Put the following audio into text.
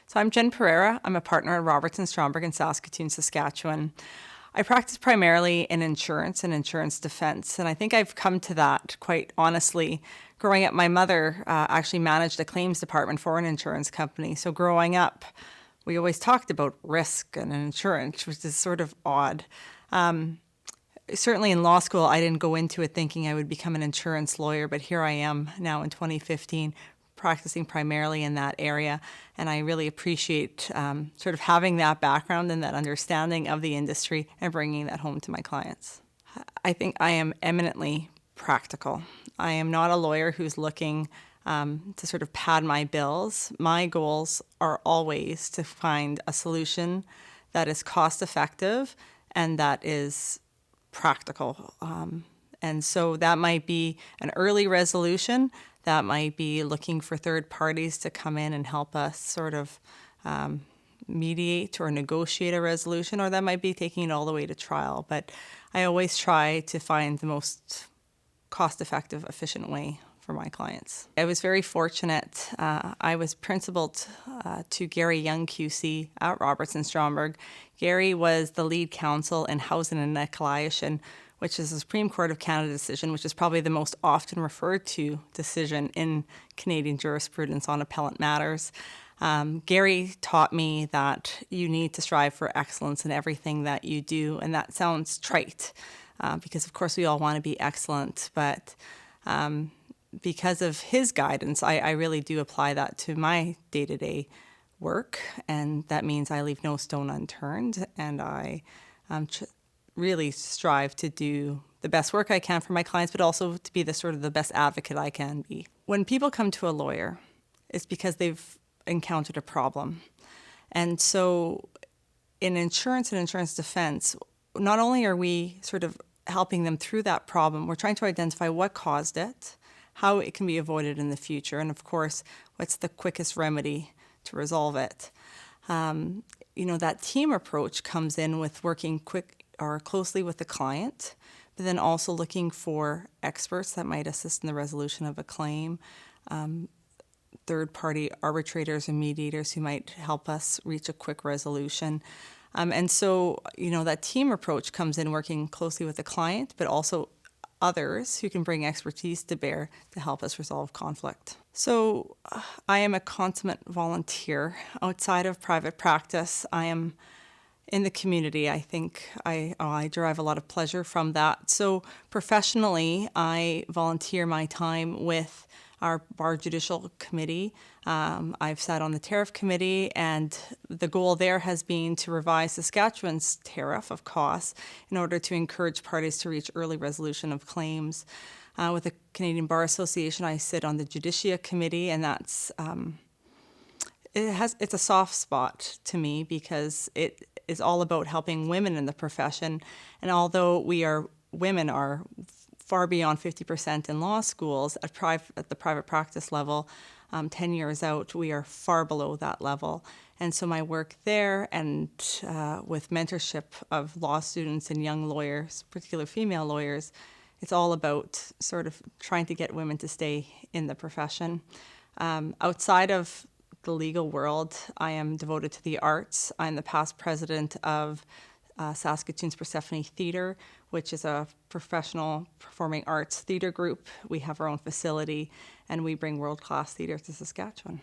So I'm Jen Pereira. I'm a partner at Robertson, Stromberg in Saskatoon, Saskatchewan. I practice primarily in insurance and insurance defense, and I think I've come to that quite honestly. Growing up, my mother actually managed a claims department for an insurance company. So growing up, we always talked about risk and insurance, which is sort of odd. Certainly in law school, I didn't go into it thinking I would become an insurance lawyer, but here I am now in 2015 practicing primarily in that area, and I really appreciate sort of having that background and that understanding of the industry and bringing that home to my clients. I think I am eminently practical. I am not a lawyer who's looking to sort of pad my bills. My goals are always to find a solution that is cost effective and that is practical. And so that might be an early resolution. That might be looking for third parties to come in and help us sort of mediate or negotiate a resolution, or that might be taking it all the way to trial. But I always try to find the most cost-effective, efficient way for my clients. I was very fortunate. I was principaled to Gary Young QC at Robertson Stromberg. Gary was the lead counsel in Housen and Nicolaition, which is a Supreme Court of Canada decision, which is probably the most often referred to decision in Canadian jurisprudence on appellant matters. Gary taught me that you need to strive for excellence in everything that you do, and that sounds trite because, of course, we all want to be excellent, but because of his guidance, I really do apply that to my day-to-day work, and that means I leave no stone unturned, and I really strive to do the best work I can for my clients, but also to be the best advocate I can be. When people come to a lawyer, it's because they've encountered a problem. And so in insurance and insurance defense, not only are we sort of helping them through that problem, we're trying to identify what caused it, how it can be avoided in the future, and of course, what's the quickest remedy to resolve it. That team approach comes in with working closely with the client, but then also looking for experts that might assist in the resolution of a claim, third-party arbitrators and mediators who might help us reach a quick resolution. And so, that team approach comes in working closely with the client, but also others who can bring expertise to bear to help us resolve conflict. So I am a consummate volunteer. Outside of private practice, I am in the community. I think I derive a lot of pleasure from that. So professionally, I volunteer my time with our Bar Judicial Committee. I've sat on the tariff committee, and the goal there has been to revise Saskatchewan's tariff of costs in order to encourage parties to reach early resolution of claims. With the Canadian Bar Association, I sit on the Judicia Committee, and that's it's a soft spot to me because it is all about helping women in the profession. And although women are far beyond 50% in law schools, at the private practice level, 10 years out, we are far below that level. And so my work there and with mentorship of law students and young lawyers, particularly female lawyers, it's all about sort of trying to get women to stay in the profession. Outside of the legal world, I am devoted to the arts. I'm the past president of Saskatoon's Persephone Theatre, which is a professional performing arts theatre group. We have our own facility, and we bring world-class theatre to Saskatchewan.